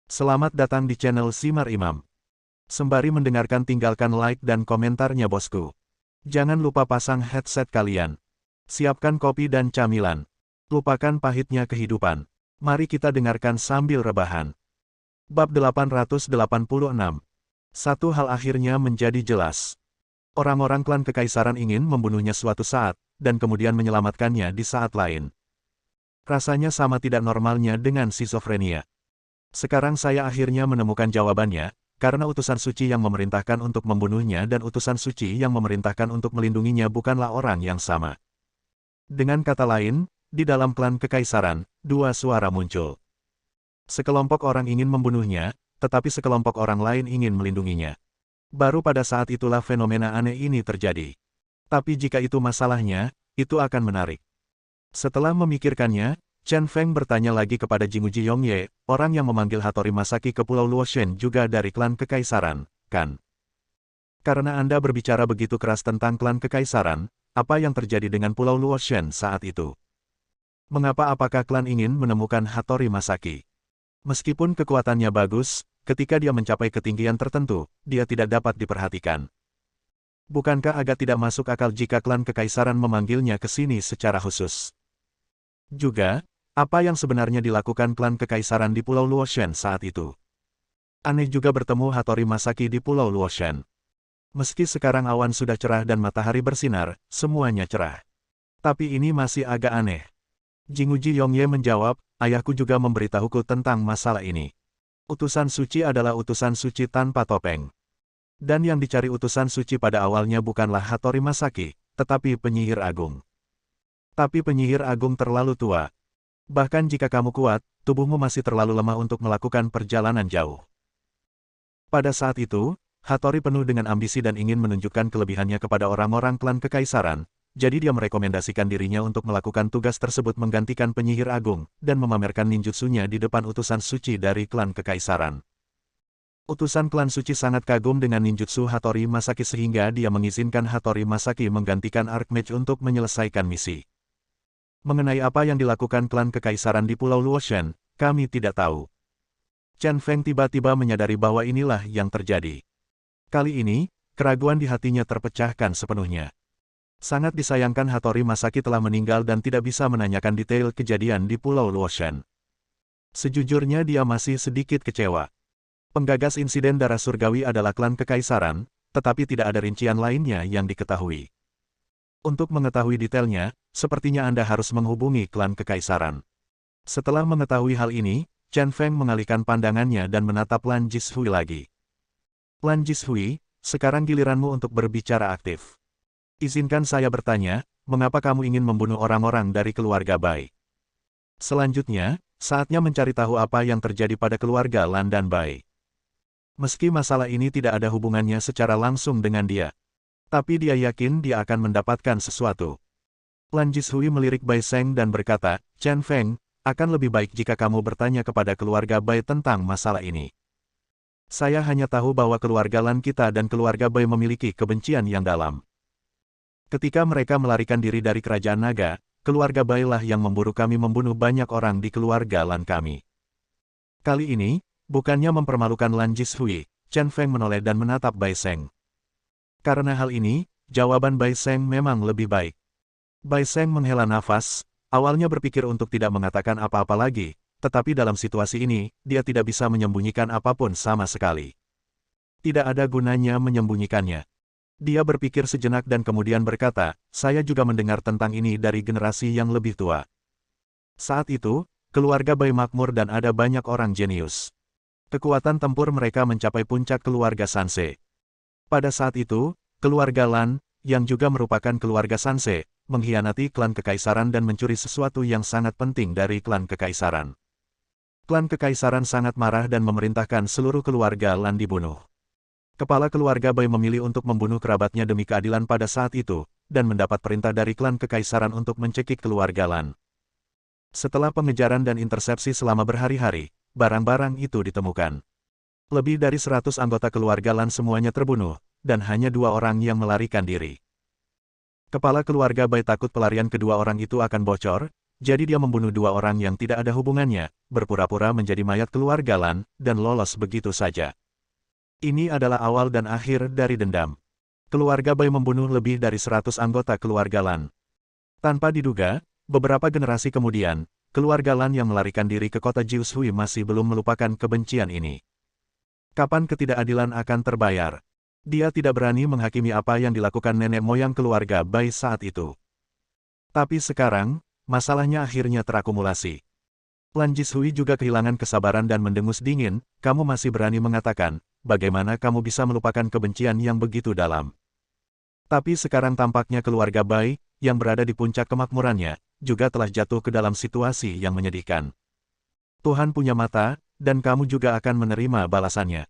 Selamat datang di channel Simar Imam. Sembari mendengarkan tinggalkan like dan komentarnya bosku. Jangan lupa pasang headset kalian. Siapkan kopi dan camilan. Lupakan pahitnya kehidupan. Mari kita dengarkan sambil rebahan. Bab 886. Satu hal akhirnya menjadi jelas. Orang-orang klan kekaisaran ingin membunuhnya suatu saat, dan kemudian menyelamatkannya di saat lain. Rasanya sama tidak normalnya dengan skizofrenia. Sekarang saya akhirnya menemukan jawabannya, karena utusan suci yang memerintahkan untuk membunuhnya dan utusan suci yang memerintahkan untuk melindunginya bukanlah orang yang sama. Dengan kata lain, di dalam klan kekaisaran, dua suara muncul. Sekelompok orang ingin membunuhnya, tetapi sekelompok orang lain ingin melindunginya. Baru pada saat itulah fenomena aneh ini terjadi. Tapi jika itu masalahnya, itu akan menarik. Setelah memikirkannya, Chen Feng bertanya lagi kepada Jinguji Yongye, orang yang memanggil Hattori Masaki ke Pulau Luoshen juga dari klan kekaisaran, kan? Karena Anda berbicara begitu keras tentang klan kekaisaran, apa yang terjadi dengan Pulau Luoshen saat itu? Apakah klan ingin menemukan Hattori Masaki? Meskipun kekuatannya bagus, ketika dia mencapai ketinggian tertentu, dia tidak dapat diperhatikan. Bukankah agak tidak masuk akal jika klan kekaisaran memanggilnya ke sini secara khusus? Juga, apa yang sebenarnya dilakukan klan kekaisaran di Pulau Luoshen saat itu? Aneh juga bertemu Hattori Masaki di Pulau Luoshen. Meski sekarang awan sudah cerah dan matahari bersinar, semuanya cerah. Tapi ini masih agak aneh. Jinguji Yongye menjawab, ayahku juga memberitahuku tentang masalah ini. Utusan suci adalah utusan suci tanpa topeng. Dan yang dicari utusan suci pada awalnya bukanlah Hattori Masaki, tetapi penyihir agung. Tapi penyihir agung terlalu tua. Bahkan jika kamu kuat, tubuhmu masih terlalu lemah untuk melakukan perjalanan jauh. Pada saat itu, Hattori penuh dengan ambisi dan ingin menunjukkan kelebihannya kepada orang-orang klan kekaisaran, jadi dia merekomendasikan dirinya untuk melakukan tugas tersebut menggantikan penyihir agung, dan memamerkan ninjutsunya di depan utusan suci dari klan kekaisaran. Utusan klan suci sangat kagum dengan ninjutsu Hattori Masaki sehingga dia mengizinkan Hattori Masaki menggantikan Archmage untuk menyelesaikan misi. Mengenai apa yang dilakukan klan kekaisaran di Pulau Luoshen, kami tidak tahu. Chen Feng tiba-tiba menyadari bahwa inilah yang terjadi. Kali ini, keraguan di hatinya terpecahkan sepenuhnya. Sangat disayangkan Hattori Masaki telah meninggal dan tidak bisa menanyakan detail kejadian di Pulau Luoshen. Sejujurnya dia masih sedikit kecewa. Penggagas insiden darah surgawi adalah klan kekaisaran, tetapi tidak ada rincian lainnya yang diketahui. Untuk mengetahui detailnya, sepertinya Anda harus menghubungi klan kekaisaran. Setelah mengetahui hal ini, Chen Feng mengalihkan pandangannya dan menatap Lan Jishui lagi. Lan Jishui, sekarang giliranmu untuk berbicara aktif. Izinkan saya bertanya, mengapa kamu ingin membunuh orang-orang dari keluarga Bai? Selanjutnya, saatnya mencari tahu apa yang terjadi pada keluarga Lan dan Bai. Meski masalah ini tidak ada hubungannya secara langsung dengan dia. Tapi dia yakin dia akan mendapatkan sesuatu. Lan Jishui melirik Bai Seng dan berkata, Chen Feng, akan lebih baik jika kamu bertanya kepada keluarga Bai tentang masalah ini. Saya hanya tahu bahwa keluarga Lan kita dan keluarga Bai memiliki kebencian yang dalam. Ketika mereka melarikan diri dari kerajaan naga, keluarga Bai lah yang memburu kami membunuh banyak orang di keluarga Lan kami. Kali ini, bukannya mempermalukan Lan Jishui, Chen Feng menoleh dan menatap Bai Seng. Karena hal ini, jawaban Bai Seng memang lebih baik. Bai Seng menghela nafas, awalnya berpikir untuk tidak mengatakan apa-apa lagi, tetapi dalam situasi ini, dia tidak bisa menyembunyikan apapun sama sekali. Tidak ada gunanya menyembunyikannya. Dia berpikir sejenak dan kemudian berkata, saya juga mendengar tentang ini dari generasi yang lebih tua. Saat itu, keluarga Bai makmur dan ada banyak orang jenius. Kekuatan tempur mereka mencapai puncak keluarga Sanse. Pada saat itu, keluarga Lan, yang juga merupakan keluarga Sanse, mengkhianati klan kekaisaran dan mencuri sesuatu yang sangat penting dari klan kekaisaran. Klan kekaisaran sangat marah dan memerintahkan seluruh keluarga Lan dibunuh. Kepala keluarga Bai memilih untuk membunuh kerabatnya demi keadilan pada saat itu, dan mendapat perintah dari klan kekaisaran untuk mencekik keluarga Lan. Setelah pengejaran dan intersepsi selama berhari-hari, barang-barang itu ditemukan. Lebih dari 100 anggota keluarga Lan semuanya terbunuh, dan hanya 2 orang yang melarikan diri. Kepala keluarga Bai takut pelarian kedua orang itu akan bocor, jadi dia membunuh dua orang yang tidak ada hubungannya, berpura-pura menjadi mayat keluarga Lan, dan lolos begitu saja. Ini adalah awal dan akhir dari dendam. Keluarga Bai membunuh lebih dari 100 anggota keluarga Lan. Tanpa diduga, beberapa generasi kemudian, keluarga Lan yang melarikan diri ke kota Jiushui masih belum melupakan kebencian ini. Kapan ketidakadilan akan terbayar? Dia tidak berani menghakimi apa yang dilakukan nenek moyang keluarga Bai saat itu. Tapi sekarang, masalahnya akhirnya terakumulasi. Lan Jishui juga kehilangan kesabaran dan mendengus dingin, kamu masih berani mengatakan, bagaimana kamu bisa melupakan kebencian yang begitu dalam. Tapi sekarang tampaknya keluarga Bai, yang berada di puncak kemakmurannya, juga telah jatuh ke dalam situasi yang menyedihkan. Tuhan punya mata, dan kamu juga akan menerima balasannya.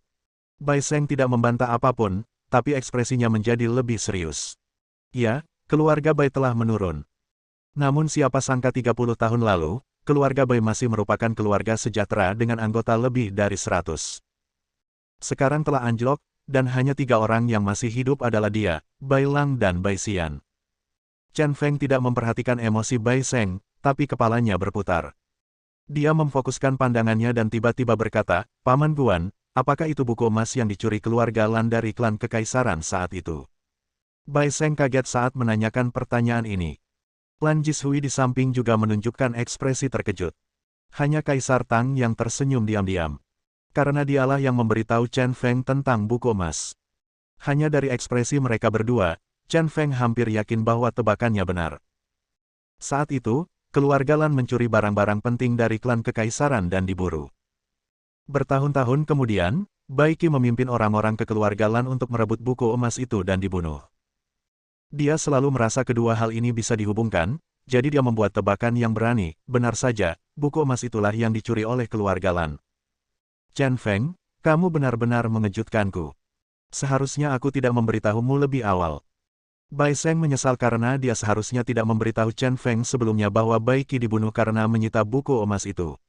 Bai Seng tidak membantah apapun, tapi ekspresinya menjadi lebih serius. Ya, keluarga Bai telah menurun. Namun siapa sangka 30 tahun lalu, keluarga Bai masih merupakan keluarga sejahtera dengan anggota lebih dari 100. Sekarang telah anjlok, dan hanya 3 orang yang masih hidup adalah dia, Bai Lang dan Bai Xian. Chen Feng tidak memperhatikan emosi Bai Seng, tapi kepalanya berputar. Dia memfokuskan pandangannya dan tiba-tiba berkata, Paman Guan, apakah itu buku emas yang dicuri keluarga Lan dari klan kekaisaran saat itu? Bai Seng kaget saat menanyakan pertanyaan ini. Lan Jishui di samping juga menunjukkan ekspresi terkejut. Hanya Kaisar Tang yang tersenyum diam-diam. Karena dialah yang memberitahu Chen Feng tentang buku emas. Hanya dari ekspresi mereka berdua, Chen Feng hampir yakin bahwa tebakannya benar. Saat itu, keluarga Lan mencuri barang-barang penting dari klan kekaisaran dan diburu. Bertahun-tahun kemudian, Bai Qi memimpin orang-orang ke keluarga Lan untuk merebut buku emas itu dan dibunuh. Dia selalu merasa kedua hal ini bisa dihubungkan, jadi dia membuat tebakan yang berani, benar saja, buku emas itulah yang dicuri oleh keluarga Lan. Chen Feng, kamu benar-benar mengejutkanku. Seharusnya aku tidak memberitahumu lebih awal. Bai Seng menyesal karena dia seharusnya tidak memberitahu Chen Feng sebelumnya bahwa Bai Qi dibunuh karena menyita buku emas itu.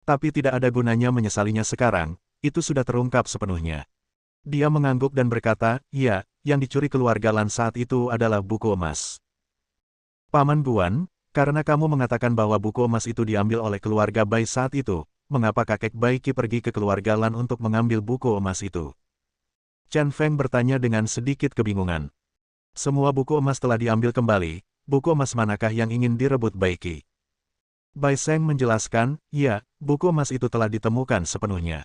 Tapi tidak ada gunanya menyesalinya sekarang, itu sudah terungkap sepenuhnya. Dia mengangguk dan berkata, iya, yang dicuri keluarga Lan saat itu adalah buku emas. Paman Guan, karena kamu mengatakan bahwa buku emas itu diambil oleh keluarga Bai saat itu, mengapa kakek Bai Qi pergi ke keluarga Lan untuk mengambil buku emas itu? Chen Feng bertanya dengan sedikit kebingungan. Semua buku emas telah diambil kembali, buku emas manakah yang ingin direbut Bai Qi? Bai Seng menjelaskan, ya, buku emas itu telah ditemukan sepenuhnya.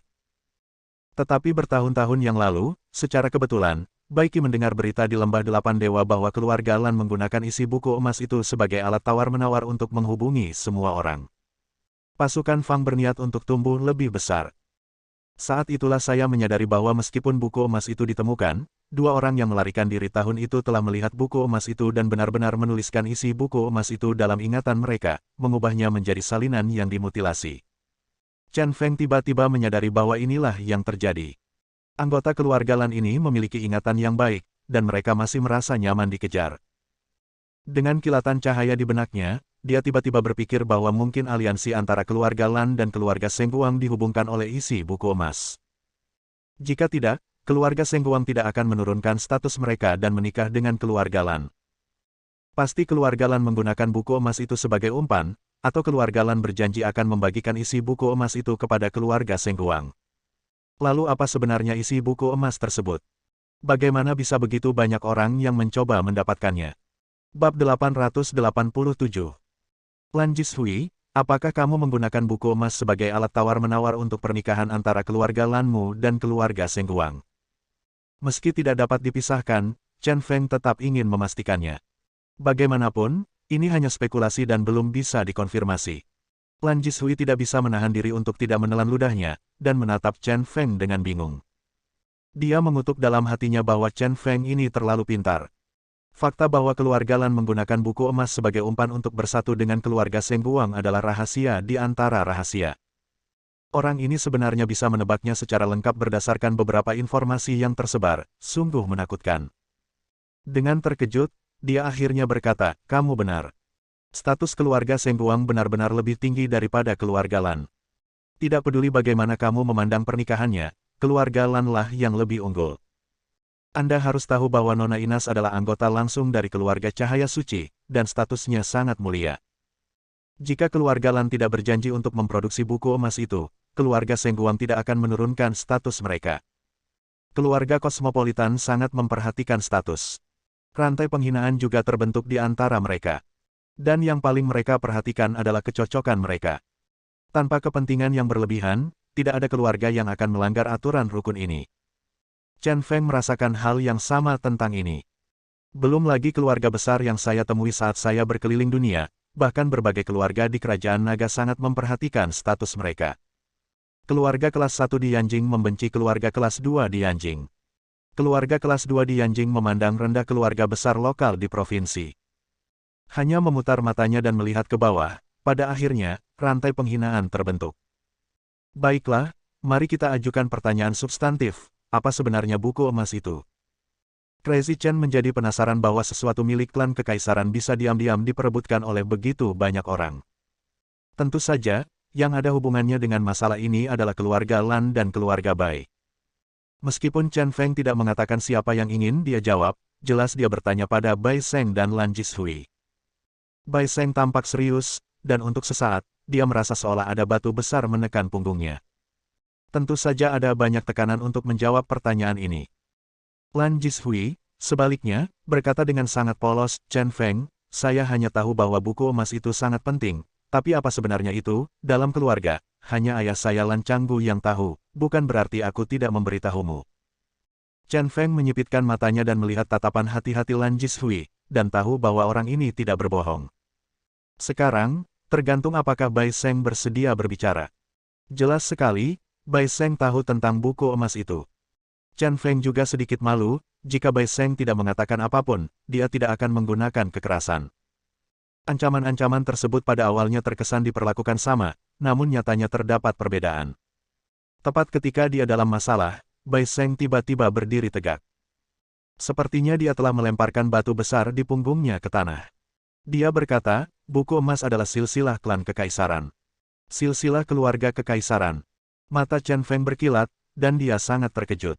Tetapi bertahun-tahun yang lalu, secara kebetulan, Bai Qi mendengar berita di Lembah Delapan Dewa bahwa keluarga Lan menggunakan isi buku emas itu sebagai alat tawar-menawar untuk menghubungi semua orang. Pasukan Fang berniat untuk tumbuh lebih besar. Saat itulah saya menyadari bahwa meskipun buku emas itu ditemukan, 2 orang yang melarikan diri tahun itu telah melihat buku emas itu dan benar-benar menuliskan isi buku emas itu dalam ingatan mereka, mengubahnya menjadi salinan yang dimutilasi. Chen Feng tiba-tiba menyadari bahwa inilah yang terjadi. Anggota keluarga Lan ini memiliki ingatan yang baik, dan mereka masih merasa nyaman dikejar. Dengan kilatan cahaya di benaknya, dia tiba-tiba berpikir bahwa mungkin aliansi antara keluarga Lan dan keluarga Seng Guang dihubungkan oleh isi buku emas. Jika tidak, keluarga Seng Guang tidak akan menurunkan status mereka dan menikah dengan keluarga Lan. Pasti keluarga Lan menggunakan buku emas itu sebagai umpan, atau keluarga Lan berjanji akan membagikan isi buku emas itu kepada keluarga Seng Guang. Lalu apa sebenarnya isi buku emas tersebut? Bagaimana bisa begitu banyak orang yang mencoba mendapatkannya? Bab 887. Lan Jishui, apakah kamu menggunakan buku emas sebagai alat tawar-menawar untuk pernikahan antara keluarga Lanmu dan keluarga Seng Guang? Meski tidak dapat dipisahkan, Chen Feng tetap ingin memastikannya. Bagaimanapun, ini hanya spekulasi dan belum bisa dikonfirmasi. Lan Jishui tidak bisa menahan diri untuk tidak menelan ludahnya, dan menatap Chen Feng dengan bingung. Dia mengutuk dalam hatinya bahwa Chen Feng ini terlalu pintar. Fakta bahwa keluarga Lan menggunakan buku emas sebagai umpan untuk bersatu dengan keluarga Seng Guang adalah rahasia di antara rahasia. Orang ini sebenarnya bisa menebaknya secara lengkap berdasarkan beberapa informasi yang tersebar, sungguh menakutkan. Dengan terkejut, dia akhirnya berkata, kamu benar. Status keluarga Seng Guang benar-benar lebih tinggi daripada keluarga Lan. Tidak peduli bagaimana kamu memandang pernikahannya, keluarga Lan lah yang lebih unggul. Anda harus tahu bahwa Nona Inas adalah anggota langsung dari keluarga Cahaya Suci, dan statusnya sangat mulia. Jika keluarga Lan tidak berjanji untuk memproduksi buku emas itu, keluarga Sengguang tidak akan menurunkan status mereka. Keluarga kosmopolitan sangat memperhatikan status. Rantai penghinaan juga terbentuk di antara mereka. Dan yang paling mereka perhatikan adalah kecocokan mereka. Tanpa kepentingan yang berlebihan, tidak ada keluarga yang akan melanggar aturan rukun ini. Chen Feng merasakan hal yang sama tentang ini. Belum lagi keluarga besar yang saya temui saat saya berkeliling dunia, bahkan berbagai keluarga di kerajaan naga sangat memperhatikan status mereka. Keluarga kelas 1 di Yanjing membenci keluarga kelas 2 di Yanjing. Keluarga kelas 2 di Yanjing memandang rendah keluarga besar lokal di provinsi. Hanya memutar matanya dan melihat ke bawah, pada akhirnya, rantai penghinaan terbentuk. Baiklah, mari kita ajukan pertanyaan substantif, apa sebenarnya buku emas itu? Crazy Chen menjadi penasaran bahwa sesuatu milik klan kekaisaran bisa diam-diam diperebutkan oleh begitu banyak orang. Tentu saja, yang ada hubungannya dengan masalah ini adalah keluarga Lan dan keluarga Bai. Meskipun Chen Feng tidak mengatakan siapa yang ingin dia jawab, jelas dia bertanya pada Bai Seng dan Lan Jishui. Bai Seng tampak serius, dan untuk sesaat, dia merasa seolah ada batu besar menekan punggungnya. Tentu saja ada banyak tekanan untuk menjawab pertanyaan ini. Lan Jishui, sebaliknya, berkata dengan sangat polos, Chen Feng, saya hanya tahu bahwa buku emas itu sangat penting. Tapi apa sebenarnya itu, dalam keluarga, hanya ayah saya Lan Changgu yang tahu, bukan berarti aku tidak memberitahumu. Chen Feng menyipitkan matanya dan melihat tatapan hati-hati Lan Jishui, dan tahu bahwa orang ini tidak berbohong. Sekarang, tergantung apakah Bai Seng bersedia berbicara. Jelas sekali, Bai Seng tahu tentang buku emas itu. Chen Feng juga sedikit malu, jika Bai Seng tidak mengatakan apapun, dia tidak akan menggunakan kekerasan. Ancaman-ancaman tersebut pada awalnya terkesan diperlakukan sama, namun nyatanya terdapat perbedaan. Tepat ketika dia dalam masalah, Bai Seng tiba-tiba berdiri tegak. Sepertinya dia telah melemparkan batu besar di punggungnya ke tanah. Dia berkata, buku emas adalah silsilah klan kekaisaran. Silsilah keluarga kekaisaran. Mata Chen Feng berkilat, dan dia sangat terkejut.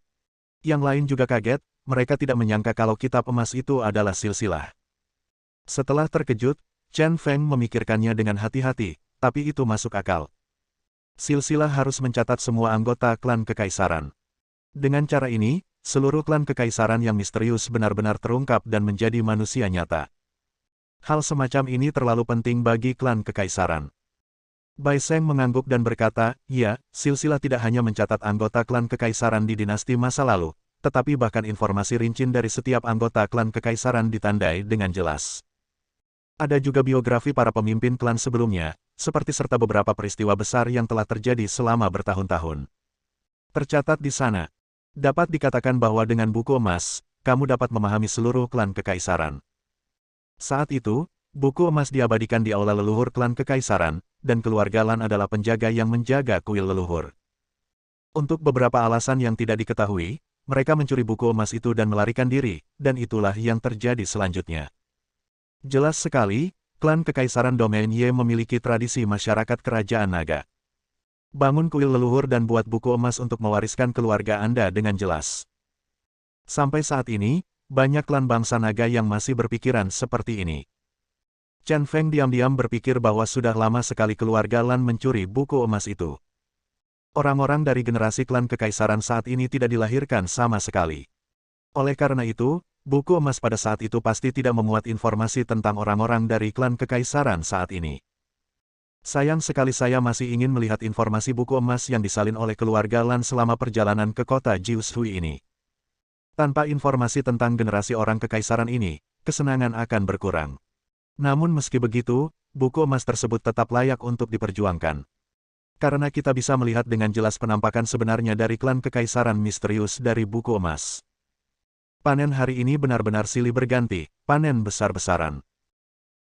Yang lain juga kaget, mereka tidak menyangka kalau kitab emas itu adalah silsilah. Setelah terkejut, Chen Feng memikirkannya dengan hati-hati, tapi itu masuk akal. Silsilah harus mencatat semua anggota klan kekaisaran. Dengan cara ini, seluruh klan kekaisaran yang misterius benar-benar terungkap dan menjadi manusia nyata. Hal semacam ini terlalu penting bagi klan kekaisaran. Bai Seng mengangguk dan berkata, ya, silsilah tidak hanya mencatat anggota klan kekaisaran di dinasti masa lalu, tetapi bahkan informasi rincian dari setiap anggota klan kekaisaran ditandai dengan jelas. Ada juga biografi para pemimpin klan sebelumnya, seperti serta beberapa peristiwa besar yang telah terjadi selama bertahun-tahun. Tercatat di sana. Dapat dikatakan bahwa dengan buku emas, kamu dapat memahami seluruh klan kekaisaran. Saat itu, buku emas diabadikan di aula leluhur klan kekaisaran, dan keluarga Lan adalah penjaga yang menjaga kuil leluhur. Untuk beberapa alasan yang tidak diketahui, mereka mencuri buku emas itu dan melarikan diri, dan itulah yang terjadi selanjutnya. Jelas sekali, klan kekaisaran Domain Ye memiliki tradisi masyarakat kerajaan naga. Bangun kuil leluhur dan buat buku emas untuk mewariskan keluarga Anda dengan jelas. Sampai saat ini, banyak klan bangsa naga yang masih berpikiran seperti ini. Chen Feng diam-diam berpikir bahwa sudah lama sekali keluarga Lan mencuri buku emas itu. Orang-orang dari generasi klan kekaisaran saat ini tidak dilahirkan sama sekali. Oleh karena itu, buku emas pada saat itu pasti tidak memuat informasi tentang orang-orang dari klan kekaisaran saat ini. Sayang sekali saya masih ingin melihat informasi buku emas yang disalin oleh keluarga Lan selama perjalanan ke kota Jiushui ini. Tanpa informasi tentang generasi orang kekaisaran ini, kesenangan akan berkurang. Namun meski begitu, buku emas tersebut tetap layak untuk diperjuangkan. Karena kita bisa melihat dengan jelas penampakan sebenarnya dari klan kekaisaran misterius dari buku emas. Panen hari ini benar-benar silih berganti, panen besar-besaran.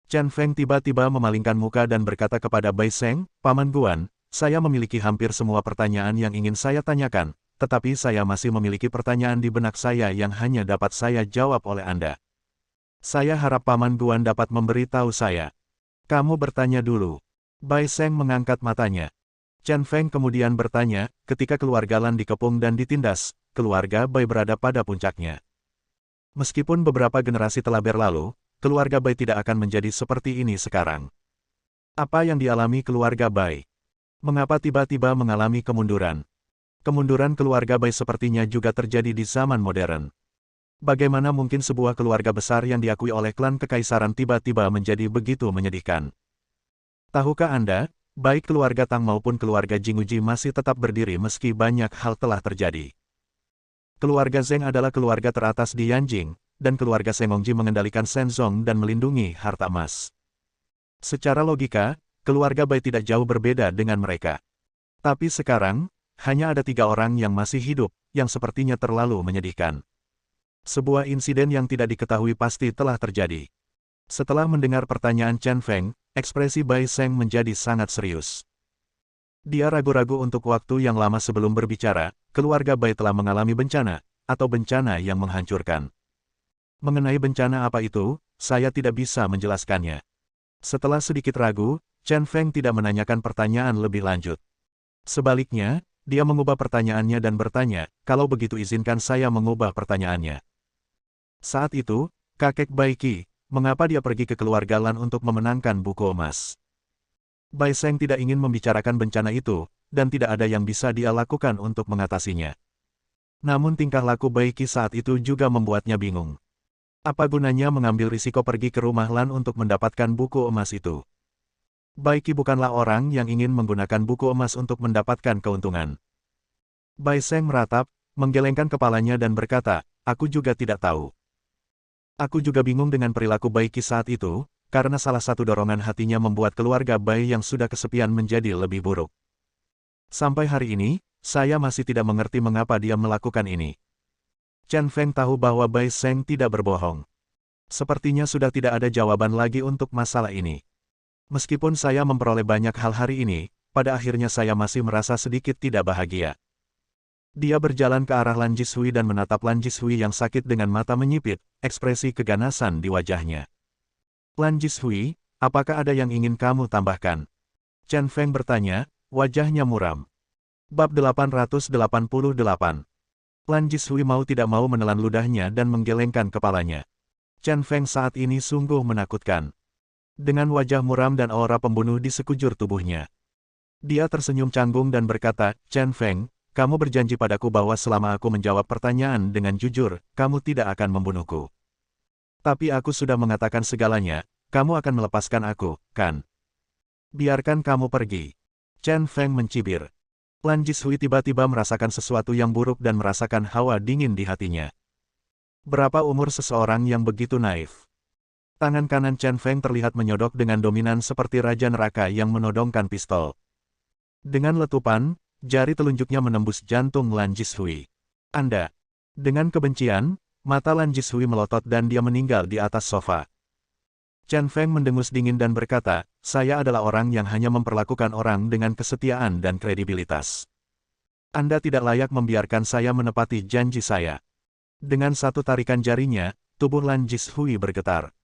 Chen Feng tiba-tiba memalingkan muka dan berkata kepada Bai Seng, Paman Guan, saya memiliki hampir semua pertanyaan yang ingin saya tanyakan, tetapi saya masih memiliki pertanyaan di benak saya yang hanya dapat saya jawab oleh Anda. Saya harap Paman Guan dapat memberitahu saya. Kamu bertanya dulu. Bai Seng mengangkat matanya. Chen Feng kemudian bertanya, ketika keluarga Lan dikepung dan ditindas, keluarga Bai berada pada puncaknya. Meskipun beberapa generasi telah berlalu, keluarga Bai tidak akan menjadi seperti ini sekarang. Apa yang dialami keluarga Bai? Mengapa tiba-tiba mengalami kemunduran? Kemunduran keluarga Bai sepertinya juga terjadi di zaman modern. Bagaimana mungkin sebuah keluarga besar yang diakui oleh klan kekaisaran tiba-tiba menjadi begitu menyedihkan? Tahukah Anda, baik keluarga Tang maupun keluarga Jinguji masih tetap berdiri meski banyak hal telah terjadi. Keluarga Zheng adalah keluarga teratas di Yanjing, dan keluarga Sengongji mengendalikan Shenzong dan melindungi harta emas. Secara logika, keluarga Bai tidak jauh berbeda dengan mereka. Tapi sekarang, hanya ada 3 orang yang masih hidup, yang sepertinya terlalu menyedihkan. Sebuah insiden yang tidak diketahui pasti telah terjadi. Setelah mendengar pertanyaan Chen Feng, ekspresi Bai Sheng menjadi sangat serius. Dia ragu-ragu untuk waktu yang lama sebelum berbicara, keluarga Bai telah mengalami bencana, atau bencana yang menghancurkan. Mengenai bencana apa itu, saya tidak bisa menjelaskannya. Setelah sedikit ragu, Chen Feng tidak menanyakan pertanyaan lebih lanjut. Sebaliknya, dia mengubah pertanyaannya dan bertanya, kalau begitu izinkan saya mengubah pertanyaannya. Saat itu, kakek Bai Qi, mengapa dia pergi ke keluarga Lan untuk memenangkan buku emas? Bai Sheng tidak ingin membicarakan bencana itu, dan tidak ada yang bisa dia lakukan untuk mengatasinya. Namun tingkah laku Bai Qi saat itu juga membuatnya bingung. Apa gunanya mengambil risiko pergi ke rumah Lan untuk mendapatkan buku emas itu? Bai Qi bukanlah orang yang ingin menggunakan buku emas untuk mendapatkan keuntungan. Bai Sheng meratap, menggelengkan kepalanya dan berkata, aku juga tidak tahu. Aku juga bingung dengan perilaku Bai Qi saat itu, karena salah satu dorongan hatinya membuat keluarga Bai yang sudah kesepian menjadi lebih buruk. Sampai hari ini, saya masih tidak mengerti mengapa dia melakukan ini. Chen Feng tahu bahwa Bai Sheng tidak berbohong. Sepertinya sudah tidak ada jawaban lagi untuk masalah ini. Meskipun saya memperoleh banyak hal hari ini, pada akhirnya saya masih merasa sedikit tidak bahagia. Dia berjalan ke arah Lan Jishui dan menatap Lan Jishui yang sakit dengan mata menyipit, ekspresi keganasan di wajahnya. Lan Jishui, apakah ada yang ingin kamu tambahkan? Chen Feng bertanya, wajahnya muram. Bab 888. Lan Jishui mau tidak mau menelan ludahnya dan menggelengkan kepalanya. Chen Feng saat ini sungguh menakutkan. Dengan wajah muram dan aura pembunuh di sekujur tubuhnya. Dia tersenyum canggung dan berkata, Chen Feng, kamu berjanji padaku bahwa selama aku menjawab pertanyaan dengan jujur, kamu tidak akan membunuhku. Tapi aku sudah mengatakan segalanya, kamu akan melepaskan aku, kan? Biarkan kamu pergi. Chen Feng mencibir. Lan Jishui tiba-tiba merasakan sesuatu yang buruk dan merasakan hawa dingin di hatinya. Berapa umur seseorang yang begitu naif? Tangan kanan Chen Feng terlihat menyodok dengan dominan seperti Raja Neraka yang menodongkan pistol. Dengan letupan, jari telunjuknya menembus jantung Lan Jishui. Anda. Dengan kebencian, mata Lan Jishui melotot dan dia meninggal di atas sofa. Chen Feng mendengus dingin dan berkata, saya adalah orang yang hanya memperlakukan orang dengan kesetiaan dan kredibilitas. Anda tidak layak membiarkan saya menepati janji saya. Dengan satu tarikan jarinya, tubuh Lan Jishui bergetar.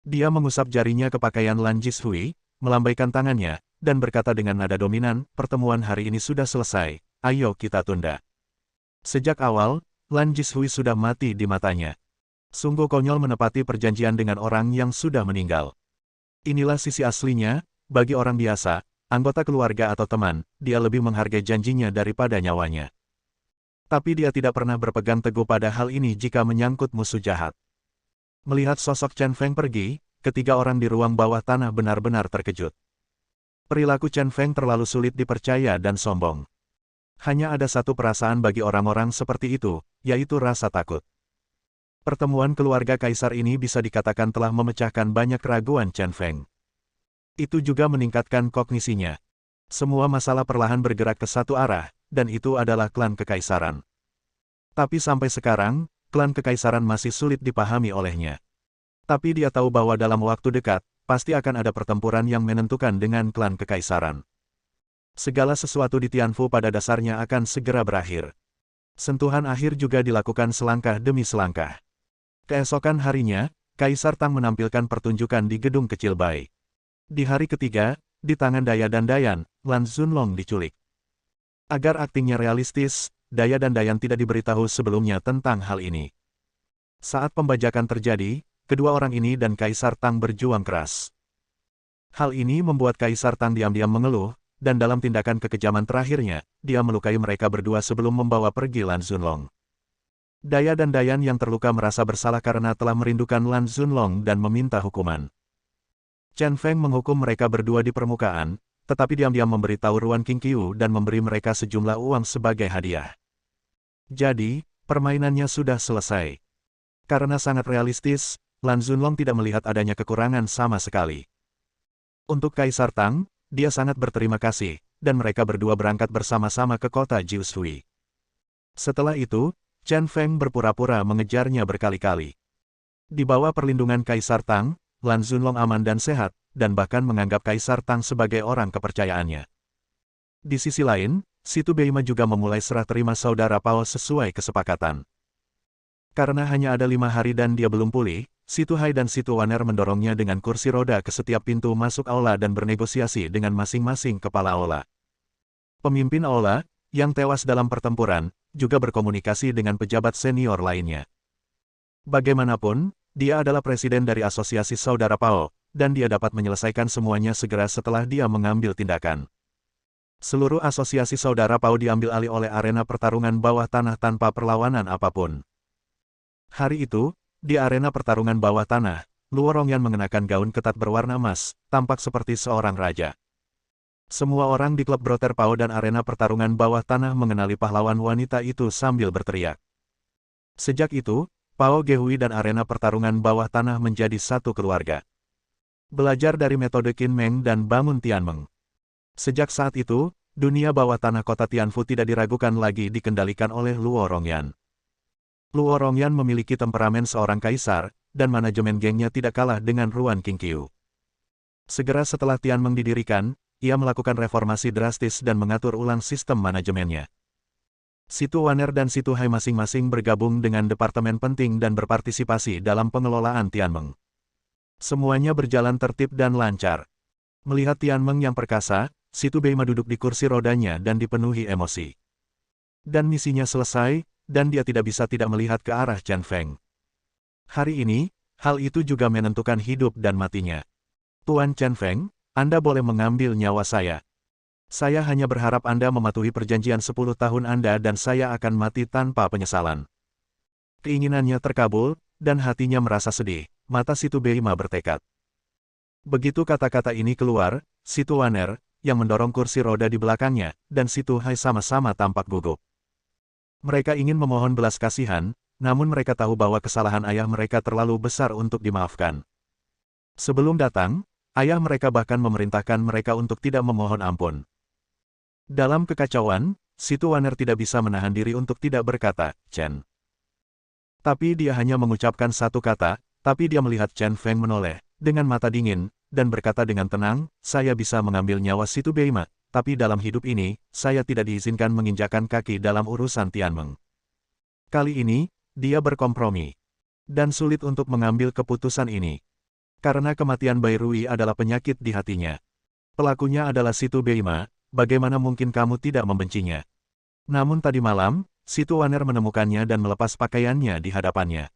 Dia mengusap jarinya ke pakaian Lan Jishui, melambaikan tangannya, dan berkata dengan nada dominan, pertemuan hari ini sudah selesai, ayo kita tunda. Sejak awal, Lan Jishui sudah mati di matanya. Sungguh konyol menepati perjanjian dengan orang yang sudah meninggal. Inilah sisi aslinya, bagi orang biasa, anggota keluarga atau teman, dia lebih menghargai janjinya daripada nyawanya. Tapi dia tidak pernah berpegang teguh pada hal ini jika menyangkut musuh jahat. Melihat sosok Chen Feng pergi, ketiga orang di ruang bawah tanah benar-benar terkejut. Perilaku Chen Feng terlalu sulit dipercaya dan sombong. Hanya ada satu perasaan bagi orang-orang seperti itu, yaitu rasa takut. Pertemuan keluarga kaisar ini bisa dikatakan telah memecahkan banyak keraguan Chen Feng. Itu juga meningkatkan kognisinya. Semua masalah perlahan bergerak ke satu arah, dan itu adalah klan kekaisaran. Tapi sampai sekarang, klan kekaisaran masih sulit dipahami olehnya. Tapi dia tahu bahwa dalam waktu dekat, pasti akan ada pertempuran yang menentukan dengan klan kekaisaran. Segala sesuatu di Tianfu pada dasarnya akan segera berakhir. Sentuhan akhir juga dilakukan selangkah demi selangkah. Keesokan harinya, Kaisar Tang menampilkan pertunjukan di gedung kecil Bai. Di hari ketiga, di tangan Daya dan Dayan, Lan Zunlong diculik. Agar aktingnya realistis, Daya dan Dayan tidak diberitahu sebelumnya tentang hal ini. Saat pembajakan terjadi, kedua orang ini dan Kaisar Tang berjuang keras. Hal ini membuat Kaisar Tang diam-diam mengeluh, dan dalam tindakan kekejaman terakhirnya, dia melukai mereka berdua sebelum membawa pergi Lan Zunlong. Daya dan Dayan yang terluka merasa bersalah karena telah merindukan Lan Zunlong dan meminta hukuman. Chen Feng menghukum mereka berdua di permukaan, tetapi diam-diam memberitahu Ruan Qingqiu dan memberi mereka sejumlah uang sebagai hadiah. Jadi, permainannya sudah selesai. Karena sangat realistis, Lan Zunlong tidak melihat adanya kekurangan sama sekali. Untuk Kaisar Tang, dia sangat berterima kasih, dan mereka berdua berangkat bersama-sama ke kota Jiushui. Setelah itu, Chen Feng berpura-pura mengejarnya berkali-kali. Di bawah perlindungan Kaisar Tang, Lan Zunlong aman dan sehat, dan bahkan menganggap Kaisar Tang sebagai orang kepercayaannya. Di sisi lain, Situ Beima juga memulai serah terima saudara Pao sesuai kesepakatan. Karena hanya ada 5 hari dan dia belum pulih, Situ Hai dan Situ Waner mendorongnya dengan kursi roda ke setiap pintu masuk aula dan bernegosiasi dengan masing-masing kepala aula. Pemimpin aula, yang tewas dalam pertempuran, juga berkomunikasi dengan pejabat senior lainnya. Bagaimanapun, dia adalah presiden dari Asosiasi Saudara Pao, dan dia dapat menyelesaikan semuanya segera setelah dia mengambil tindakan. Seluruh Asosiasi Saudara Pao diambil alih oleh arena pertarungan bawah tanah tanpa perlawanan apapun. Hari itu, di arena pertarungan bawah tanah, Luo Rongyan mengenakan gaun ketat berwarna emas, tampak seperti seorang raja. Semua orang di klub Broter Pao dan arena pertarungan bawah tanah mengenali pahlawan wanita itu sambil berteriak. Sejak itu, Pao Gehui dan arena pertarungan bawah tanah menjadi satu keluarga. Belajar dari metode Qin Meng dan bangun Tianmeng. Sejak saat itu, dunia bawah tanah kota Tianfu tidak diragukan lagi dikendalikan oleh Luo Rongyan. Luo Rongyan memiliki temperamen seorang kaisar, dan manajemen gengnya tidak kalah dengan Ruan Qingqiu. Segera setelah Tianmeng didirikan, ia melakukan reformasi drastis dan mengatur ulang sistem manajemennya. Situ Waner dan Situ Hai masing-masing bergabung dengan departemen penting dan berpartisipasi dalam pengelolaan Tianmeng. Semuanya berjalan tertib dan lancar. Melihat Tianmeng yang perkasa, Situ Beima duduk di kursi rodanya dan dipenuhi emosi. Dan misinya selesai, dan dia tidak bisa tidak melihat ke arah Chen Feng. Hari ini, hal itu juga menentukan hidup dan matinya. Tuan Chen Feng, Anda boleh mengambil nyawa saya. Saya hanya berharap Anda mematuhi perjanjian 10 tahun Anda dan saya akan mati tanpa penyesalan. Keinginannya terkabul, dan hatinya merasa sedih. Mata Situ Beima bertekad. Begitu kata-kata ini keluar, Situ Waner, yang mendorong kursi roda di belakangnya, dan Situ Hai sama-sama tampak gugup. Mereka ingin memohon belas kasihan, namun mereka tahu bahwa kesalahan ayah mereka terlalu besar untuk dimaafkan. Sebelum datang, ayah mereka bahkan memerintahkan mereka untuk tidak memohon ampun. Dalam kekacauan, Situ Waner tidak bisa menahan diri untuk tidak berkata, Chen. Tapi dia hanya mengucapkan satu kata, tapi dia melihat Chen Feng menoleh, dengan mata dingin, dan berkata dengan tenang, saya bisa mengambil nyawa Situ Beima, tapi dalam hidup ini, saya tidak diizinkan menginjakkan kaki dalam urusan Tianmeng. Kali ini, dia berkompromi. Dan sulit untuk mengambil keputusan ini. Karena kematian Bai Rui adalah penyakit di hatinya. Pelakunya adalah Situ Beima, bagaimana mungkin kamu tidak membencinya? Namun tadi malam, Situ Waner menemukannya dan melepas pakaiannya di hadapannya.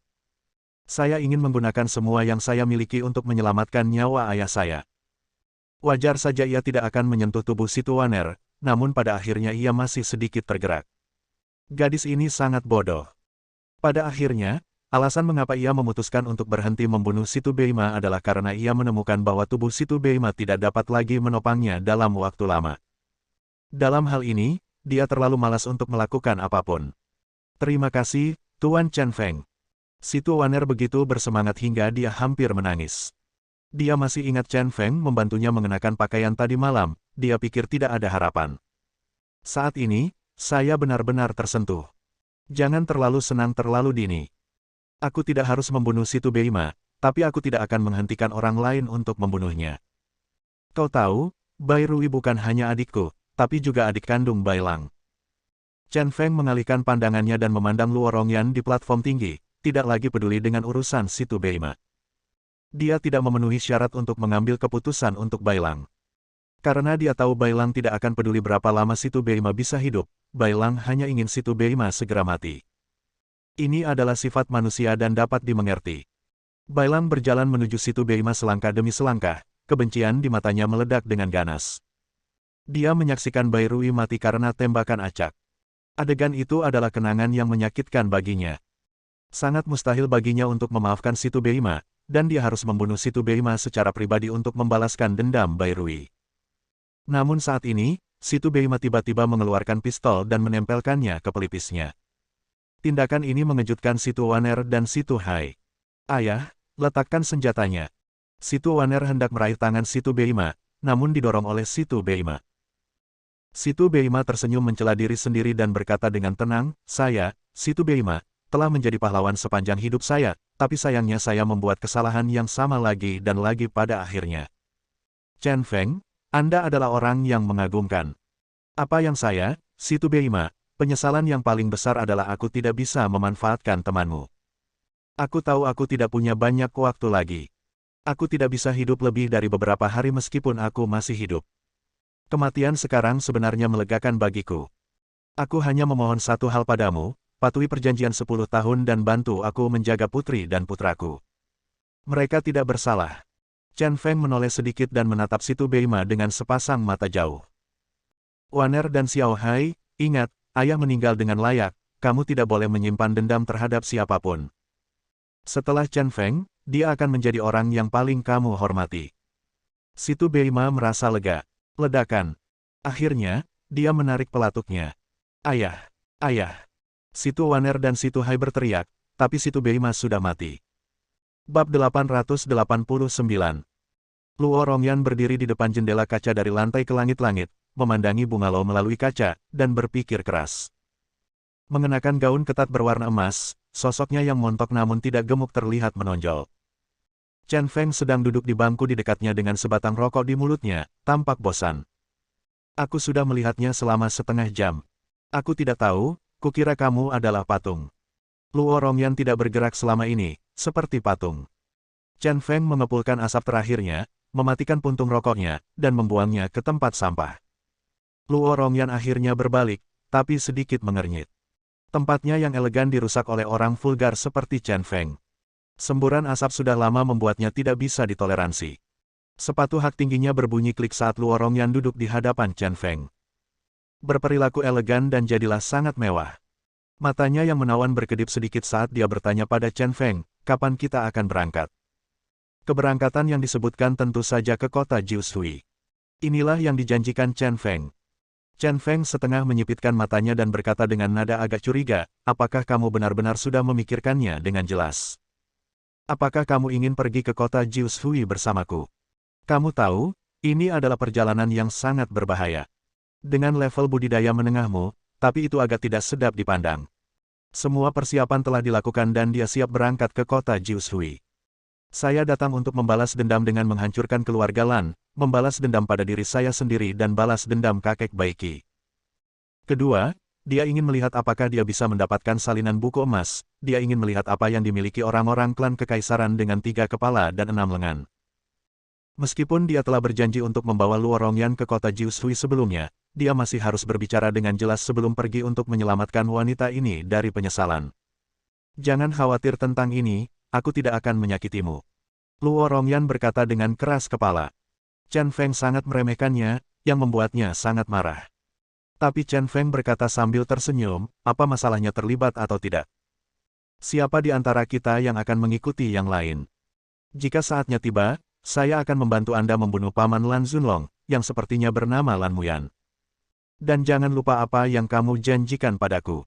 Saya ingin menggunakan semua yang saya miliki untuk menyelamatkan nyawa ayah saya. Wajar saja ia tidak akan menyentuh tubuh Situ Waner, namun pada akhirnya ia masih sedikit tergerak. Gadis ini sangat bodoh. Pada akhirnya, alasan mengapa ia memutuskan untuk berhenti membunuh Situ Beima adalah karena ia menemukan bahwa tubuh Situ Beima tidak dapat lagi menopangnya dalam waktu lama. Dalam hal ini, dia terlalu malas untuk melakukan apapun. Terima kasih, Tuan Chen Feng. Situ Waner begitu bersemangat hingga dia hampir menangis. Dia masih ingat Chen Feng membantunya mengenakan pakaian tadi malam, dia pikir tidak ada harapan. Saat ini, saya benar-benar tersentuh. Jangan terlalu senang terlalu dini. Aku tidak harus membunuh Situ Beima, tapi aku tidak akan menghentikan orang lain untuk membunuhnya. Kau tahu, Bai Rui bukan hanya adikku, tapi juga adik kandung Bai Lang. Chen Feng mengalihkan pandangannya dan memandang Luo Rongyan di platform tinggi, tidak lagi peduli dengan urusan Situ Beima. Dia tidak memenuhi syarat untuk mengambil keputusan untuk Bai Lang. Karena dia tahu Bai Lang tidak akan peduli berapa lama Situ Beima bisa hidup, Bai Lang hanya ingin Situ Beima segera mati. Ini adalah sifat manusia dan dapat dimengerti. Bai Lang berjalan menuju Situ Beima selangkah demi selangkah, kebencian di matanya meledak dengan ganas. Dia menyaksikan Bairui mati karena tembakan acak. Adegan itu adalah kenangan yang menyakitkan baginya. Sangat mustahil baginya untuk memaafkan Situ Beima, dan dia harus membunuh Situ Beima secara pribadi untuk membalaskan dendam Bairui. Namun saat ini, Situ Beima tiba-tiba mengeluarkan pistol dan menempelkannya ke pelipisnya. Tindakan ini mengejutkan Situ Waner dan Situ Hai. "Ayah, letakkan senjatanya." Situ Waner hendak meraih tangan Situ Beima, namun didorong oleh Situ Beima. Situ Beima tersenyum mencela diri sendiri dan berkata dengan tenang, "Saya, Situ Beima, telah menjadi pahlawan sepanjang hidup saya, tapi sayangnya saya membuat kesalahan yang sama lagi dan lagi pada akhirnya." "Chen Feng, Anda adalah orang yang mengagumkan." "Apa yang saya, Situ Beima, penyesalan yang paling besar adalah aku tidak bisa memanfaatkan temanmu. Aku tahu aku tidak punya banyak waktu lagi. Aku tidak bisa hidup lebih dari beberapa hari meskipun aku masih hidup. Kematian sekarang sebenarnya melegakan bagiku. Aku hanya memohon satu hal padamu, patuhi perjanjian 10 tahun dan bantu aku menjaga putri dan putraku. Mereka tidak bersalah." Chen Feng menoleh sedikit dan menatap Situ Beima dengan sepasang mata jauh. "Waner dan Xiao Hai, ingat, ayah meninggal dengan layak, kamu tidak boleh menyimpan dendam terhadap siapapun. Setelah Chen Feng, dia akan menjadi orang yang paling kamu hormati." Situ Beima merasa lega. Ledakan. Akhirnya, dia menarik pelatuknya. "Ayah! Ayah!" Situ Waner dan Situ Hai berteriak, tapi Situ Beima sudah mati. Bab 889. Luo Rongyan berdiri di depan jendela kaca dari lantai ke langit-langit, memandangi bungalow melalui kaca, dan berpikir keras. Mengenakan gaun ketat berwarna emas, sosoknya yang montok namun tidak gemuk terlihat menonjol. Chen Feng sedang duduk di bangku di dekatnya dengan sebatang rokok di mulutnya, tampak bosan. "Aku sudah melihatnya selama setengah jam. Aku tidak tahu, kukira kamu adalah patung." Luo Rongyan tidak bergerak selama ini, seperti patung. Chen Feng mengepulkan asap terakhirnya, mematikan puntung rokoknya, dan membuangnya ke tempat sampah. Luo Rongyan akhirnya berbalik, tapi sedikit mengernyit. Tempatnya yang elegan dirusak oleh orang vulgar seperti Chen Feng. Semburan asap sudah lama membuatnya tidak bisa ditoleransi. Sepatu hak tingginya berbunyi klik saat Luo Rongyan duduk di hadapan Chen Feng. Berperilaku elegan dan jadilah sangat mewah. Matanya yang menawan berkedip sedikit saat dia bertanya pada Chen Feng, "Kapan kita akan berangkat?" Keberangkatan yang disebutkan tentu saja ke kota Jiushui. Inilah yang dijanjikan Chen Feng. Chen Feng setengah menyipitkan matanya dan berkata dengan nada agak curiga, "Apakah kamu benar-benar sudah memikirkannya dengan jelas? Apakah kamu ingin pergi ke kota Jiushui bersamaku? Kamu tahu, ini adalah perjalanan yang sangat berbahaya. Dengan level budidaya menengahmu, tapi itu agak tidak sedap dipandang." Semua persiapan telah dilakukan dan dia siap berangkat ke kota Jiushui. "Saya datang untuk membalas dendam dengan menghancurkan keluarga Lan, membalas dendam pada diri saya sendiri dan balas dendam kakek Baiki. Kedua, dia ingin melihat apakah dia bisa mendapatkan salinan buku emas, dia ingin melihat apa yang dimiliki orang-orang klan kekaisaran dengan 3 kepala dan 6 lengan." Meskipun dia telah berjanji untuk membawa Luo Rongyan ke kota Jiushui sebelumnya, dia masih harus berbicara dengan jelas sebelum pergi untuk menyelamatkan wanita ini dari penyesalan. "Jangan khawatir tentang ini, aku tidak akan menyakitimu," Luo Rongyan berkata dengan keras kepala. Chen Feng sangat meremehkannya, yang membuatnya sangat marah. Tapi Chen Feng berkata sambil tersenyum, "Apa masalahnya terlibat atau tidak? Siapa di antara kita yang akan mengikuti yang lain? Jika saatnya tiba, saya akan membantu Anda membunuh Paman Lan Zunlong, yang sepertinya bernama Lan Muyan. Dan jangan lupa apa yang kamu janjikan padaku."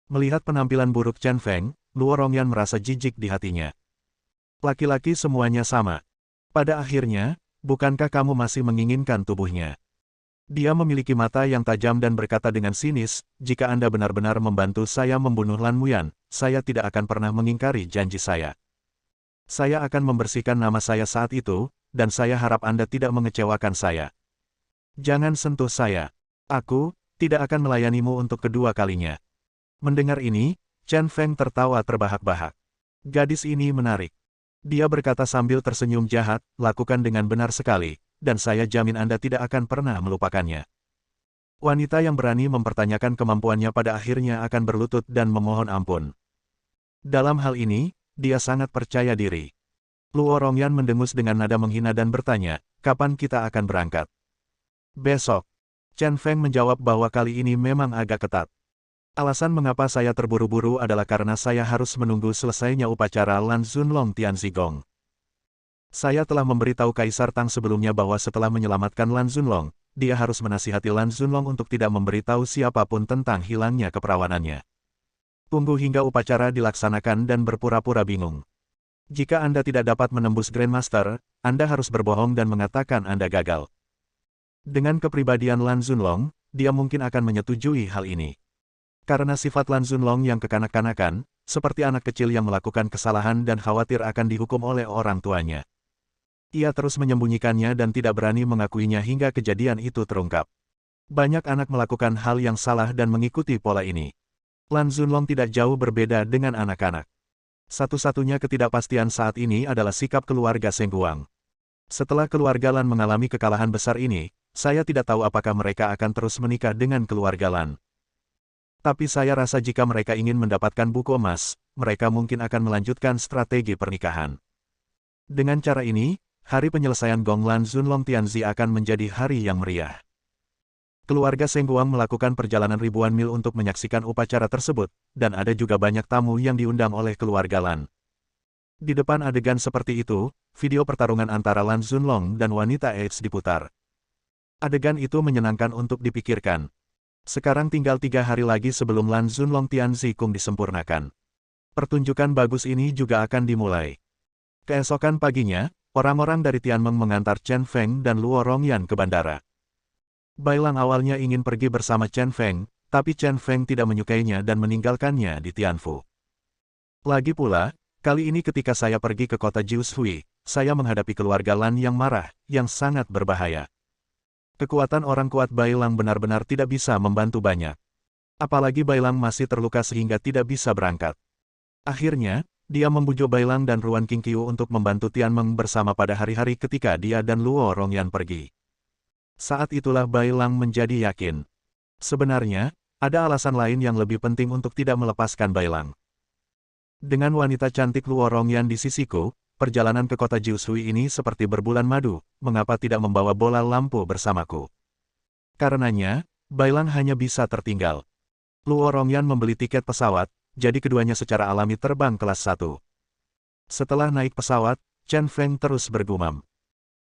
Melihat penampilan buruk Chen Feng, Luo Rongyan merasa jijik di hatinya. Laki-laki semuanya sama. Pada akhirnya, bukankah kamu masih menginginkan tubuhnya? Dia memiliki mata yang tajam dan berkata dengan sinis, "Jika Anda benar-benar membantu saya membunuh Lan Muyan, saya tidak akan pernah mengingkari janji saya. Saya akan membersihkan nama saya saat itu, dan saya harap Anda tidak mengecewakan saya. Jangan sentuh saya. Aku tidak akan melayanimu untuk kedua kalinya." Mendengar ini, Chen Feng tertawa terbahak-bahak. Gadis ini menarik. Dia berkata sambil tersenyum jahat, "Lakukan dengan benar sekali, dan saya jamin Anda tidak akan pernah melupakannya." Wanita yang berani mempertanyakan kemampuannya pada akhirnya akan berlutut dan memohon ampun. Dalam hal ini, dia sangat percaya diri. Luo Rongyan mendengus dengan nada menghina dan bertanya, kapan kita akan berangkat? Besok. Chen Feng menjawab bahwa kali ini memang agak ketat. Alasan mengapa saya terburu-buru adalah karena saya harus menunggu selesainya upacara Lan Zunlong Tianzigong. Saya telah memberitahu Kaisar Tang sebelumnya bahwa setelah menyelamatkan Lan Zunlong, dia harus menasihati Lan Zunlong untuk tidak memberitahu siapapun tentang hilangnya keperawanannya. Tunggu hingga upacara dilaksanakan dan berpura-pura bingung. Jika Anda tidak dapat menembus Grandmaster, Anda harus berbohong dan mengatakan Anda gagal. Dengan kepribadian Lan Zunlong, dia mungkin akan menyetujui hal ini. Karena sifat Lan Zunlong yang kekanak-kanakan, seperti anak kecil yang melakukan kesalahan dan khawatir akan dihukum oleh orang tuanya. Ia terus menyembunyikannya dan tidak berani mengakuinya hingga kejadian itu terungkap. Banyak anak melakukan hal yang salah dan mengikuti pola ini. Lan Zunlong tidak jauh berbeda dengan anak-anak. Satu-satunya ketidakpastian saat ini adalah sikap keluarga Seng Guang. Setelah keluarga Lan mengalami kekalahan besar ini, saya tidak tahu apakah mereka akan terus menikah dengan keluarga Lan. Tapi saya rasa jika mereka ingin mendapatkan buku emas, mereka mungkin akan melanjutkan strategi pernikahan. Dengan cara ini, hari penyelesaian Gong Lan Zunlong Tianzi akan menjadi hari yang meriah. Keluarga Seng Guang melakukan perjalanan ribuan mil untuk menyaksikan upacara tersebut, dan ada juga banyak tamu yang diundang oleh keluarga Lan. Di depan adegan seperti itu, video pertarungan antara Lan Zunlong dan wanita X diputar. Adegan itu menyenangkan untuk dipikirkan. Sekarang tinggal 3 hari lagi sebelum Lan Zunlong Tianzi Kung disempurnakan. Pertunjukan bagus ini juga akan dimulai. Keesokan paginya, orang-orang dari Tianmeng mengantar Chen Feng dan Luo Rongyan ke bandara. Bailang awalnya ingin pergi bersama Chen Feng, tapi Chen Feng tidak menyukainya dan meninggalkannya di Tianfu. Lagi pula, kali ini ketika saya pergi ke kota Jiushui, saya menghadapi keluarga Lan yang marah, yang sangat berbahaya. Kekuatan orang kuat Bailang benar-benar tidak bisa membantu banyak. Apalagi Bailang masih terluka sehingga tidak bisa berangkat. Akhirnya, dia membujuk Bailang dan Ruan Qingqiu untuk membantu Tianmeng bersama pada hari-hari ketika dia dan Luo Rongyan pergi. Saat itulah Bailang menjadi yakin. Sebenarnya, ada alasan lain yang lebih penting untuk tidak melepaskan Bailang. Dengan wanita cantik Luo Rongyan di sisiku, perjalanan ke kota Jiushui ini seperti berbulan madu, mengapa tidak membawa bola lampu bersamaku? Karenanya, Bailang hanya bisa tertinggal. Luo Rongyan membeli tiket pesawat, jadi keduanya secara alami terbang kelas 1. Setelah naik pesawat, Chen Feng terus bergumam.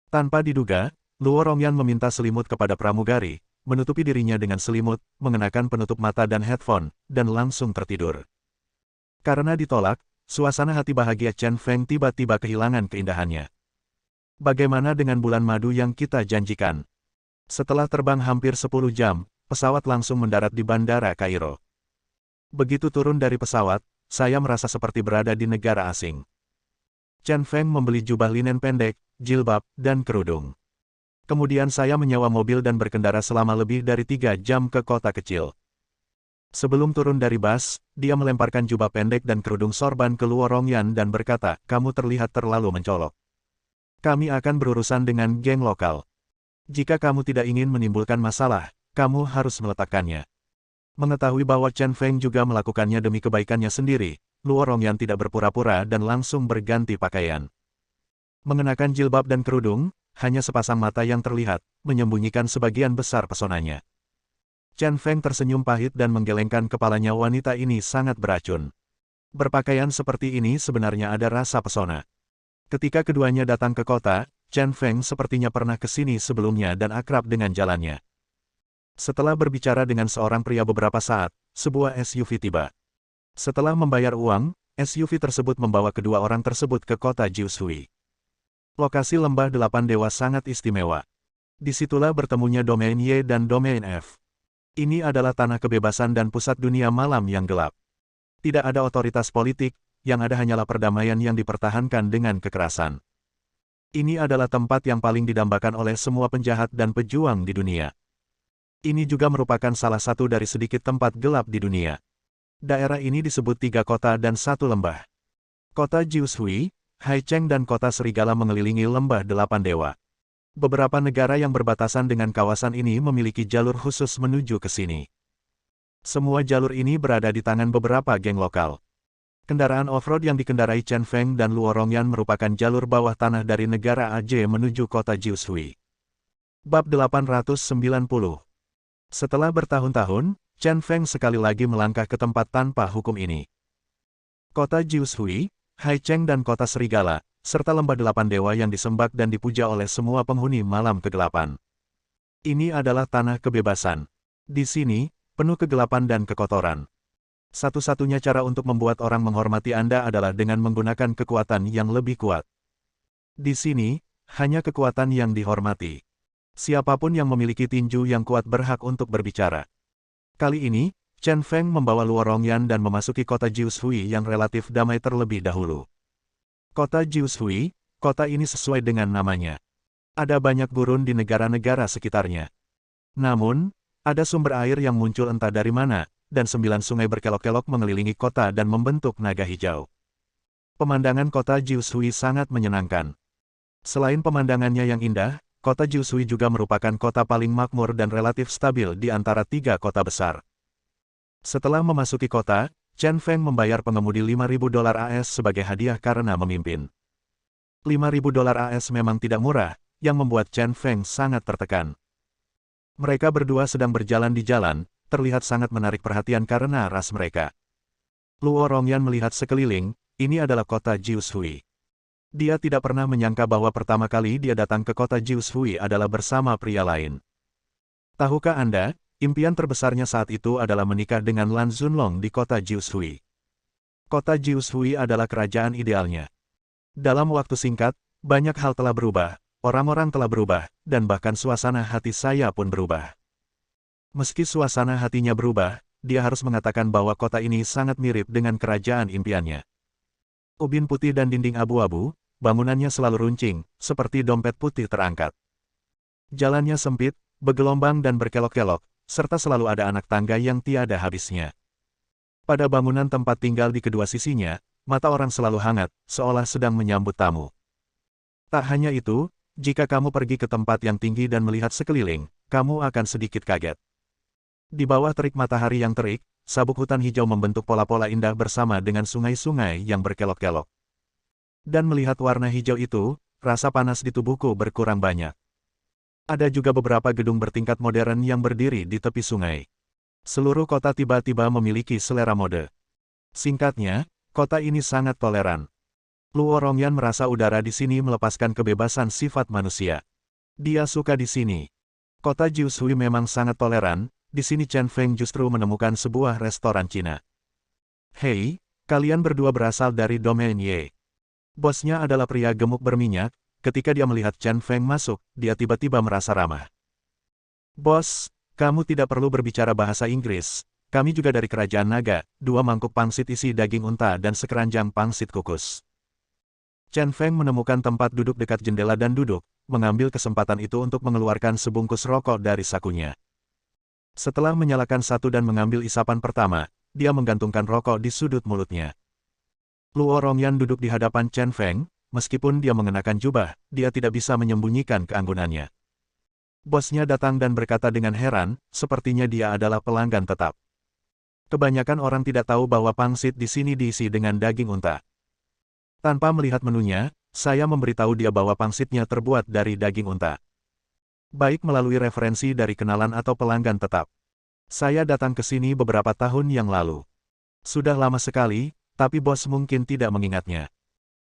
Tanpa diduga, Luo Rongyan meminta selimut kepada pramugari, menutupi dirinya dengan selimut, mengenakan penutup mata dan headphone, dan langsung tertidur. Karena ditolak, suasana hati bahagia Chen Feng tiba-tiba kehilangan keindahannya. Bagaimana dengan bulan madu yang kita janjikan? Setelah terbang hampir 10 jam, pesawat langsung mendarat di Bandara Kairo. Begitu turun dari pesawat, saya merasa seperti berada di negara asing. Chen Feng membeli jubah linen pendek, jilbab, dan kerudung. Kemudian saya menyewa mobil dan berkendara selama lebih dari 3 jam ke kota kecil. Sebelum turun dari bus, dia melemparkan jubah pendek dan kerudung sorban ke Luo Rongyan dan berkata, "Kamu terlihat terlalu mencolok. Kami akan berurusan dengan geng lokal. Jika kamu tidak ingin menimbulkan masalah, kamu harus meletakkannya." Mengetahui bahwa Chen Feng juga melakukannya demi kebaikannya sendiri, Luo Rongyan tidak berpura-pura dan langsung berganti pakaian. Mengenakan jilbab dan kerudung, hanya sepasang mata yang terlihat, menyembunyikan sebagian besar pesonanya. Chen Feng tersenyum pahit dan menggelengkan kepalanya. Wanita ini sangat beracun. Berpakaian seperti ini sebenarnya ada rasa pesona. Ketika keduanya datang ke kota, Chen Feng sepertinya pernah ke sini sebelumnya dan akrab dengan jalannya. Setelah berbicara dengan seorang pria beberapa saat, sebuah SUV tiba. Setelah membayar uang, SUV tersebut membawa kedua orang tersebut ke kota Jiushui. Lokasi Lembah Delapan Dewa sangat istimewa. Disitulah bertemunya domain Y dan domain F. Ini adalah tanah kebebasan dan pusat dunia malam yang gelap. Tidak ada otoritas politik, yang ada hanyalah perdamaian yang dipertahankan dengan kekerasan. Ini adalah tempat yang paling didambakan oleh semua penjahat dan pejuang di dunia. Ini juga merupakan salah satu dari sedikit tempat gelap di dunia. Daerah ini disebut 3 kota dan 1 lembah. Kota Jiushui, Haicheng dan kota Serigala mengelilingi Lembah Delapan Dewa. Beberapa negara yang berbatasan dengan kawasan ini memiliki jalur khusus menuju ke sini. Semua jalur ini berada di tangan beberapa geng lokal. Kendaraan off-road yang dikendarai Chen Feng dan Luo Rongyan merupakan jalur bawah tanah dari negara AJ menuju kota Jiushui. Bab 890. Setelah bertahun-tahun, Chen Feng sekali lagi melangkah ke tempat tanpa hukum ini. Kota Jiushui, Haicheng dan kota Serigala, serta lembah delapan dewa yang disembah dan dipuja oleh semua penghuni malam kegelapan. Ini adalah tanah kebebasan. Di sini, penuh kegelapan dan kekotoran. Satu-satunya cara untuk membuat orang menghormati Anda adalah dengan menggunakan kekuatan yang lebih kuat. Di sini, hanya kekuatan yang dihormati. Siapapun yang memiliki tinju yang kuat berhak untuk berbicara. Kali ini, Chen Feng membawa Luo Rongyan dan memasuki kota Jiushui yang relatif damai terlebih dahulu. Kota Jiushui, kota ini sesuai dengan namanya. Ada banyak gurun di negara-negara sekitarnya. Namun, ada sumber air yang muncul entah dari mana, dan 9 sungai berkelok-kelok mengelilingi kota dan membentuk naga hijau. Pemandangan kota Jiushui sangat menyenangkan. Selain pemandangannya yang indah, kota Jiushui juga merupakan kota paling makmur dan relatif stabil di antara 3 kota besar. Setelah memasuki kota, Chen Feng membayar pengemudi $5.000 AS sebagai hadiah karena memimpin. $5.000 AS memang tidak murah, yang membuat Chen Feng sangat tertekan. Mereka berdua sedang berjalan di jalan, terlihat sangat menarik perhatian karena ras mereka. Luo Rongyan melihat sekeliling, ini adalah kota Jiushui. Dia tidak pernah menyangka bahwa pertama kali dia datang ke kota Jiushui adalah bersama pria lain. Tahukah Anda, impian terbesarnya saat itu adalah menikah dengan Lan Zunlong di kota Jiushui. Kota Jiushui adalah kerajaan idealnya. Dalam waktu singkat, banyak hal telah berubah, orang-orang telah berubah, dan bahkan suasana hati saya pun berubah. Meski suasana hatinya berubah, dia harus mengatakan bahwa kota ini sangat mirip dengan kerajaan impiannya. Ubin putih dan dinding abu-abu, bangunannya selalu runcing, seperti dompet putih terangkat. Jalannya sempit, bergelombang dan berkelok-kelok, serta selalu ada anak tangga yang tiada habisnya. Pada bangunan tempat tinggal di kedua sisinya, mata orang selalu hangat, seolah sedang menyambut tamu. Tak hanya itu, jika kamu pergi ke tempat yang tinggi dan melihat sekeliling, kamu akan sedikit kaget. Di bawah terik matahari yang terik, sabuk hutan hijau membentuk pola-pola indah bersama dengan sungai-sungai yang berkelok-kelok. Dan melihat warna hijau itu, rasa panas di tubuhku berkurang banyak. Ada juga beberapa gedung bertingkat modern yang berdiri di tepi sungai. Seluruh kota tiba-tiba memiliki selera mode. Singkatnya, kota ini sangat toleran. Luo Rongyan merasa udara di sini melepaskan kebebasan sifat manusia. Dia suka di sini. Kota Jiushui memang sangat toleran. Di sini Chen Feng justru menemukan sebuah restoran Cina. Hei, kalian berdua berasal dari domain Ye. Bosnya adalah pria gemuk berminyak, ketika dia melihat Chen Feng masuk, dia tiba-tiba merasa ramah. Bos, kamu tidak perlu berbicara bahasa Inggris, kami juga dari kerajaan naga, 2 mangkuk pangsit isi daging unta dan sekeranjang pangsit kukus. Chen Feng menemukan tempat duduk dekat jendela dan duduk, mengambil kesempatan itu untuk mengeluarkan sebungkus rokok dari sakunya. Setelah menyalakan satu dan mengambil isapan pertama, dia menggantungkan rokok di sudut mulutnya. Luo Rongyan duduk di hadapan Chen Feng, meskipun dia mengenakan jubah, dia tidak bisa menyembunyikan keanggunannya. Bosnya datang dan berkata dengan heran, sepertinya dia adalah pelanggan tetap. Kebanyakan orang tidak tahu bahwa pangsit di sini diisi dengan daging unta. Tanpa melihat menunya, saya memberitahu dia bahwa pangsitnya terbuat dari daging unta. Baik melalui referensi dari kenalan atau pelanggan tetap. Saya datang ke sini beberapa tahun yang lalu. Sudah lama sekali, tapi bos mungkin tidak mengingatnya.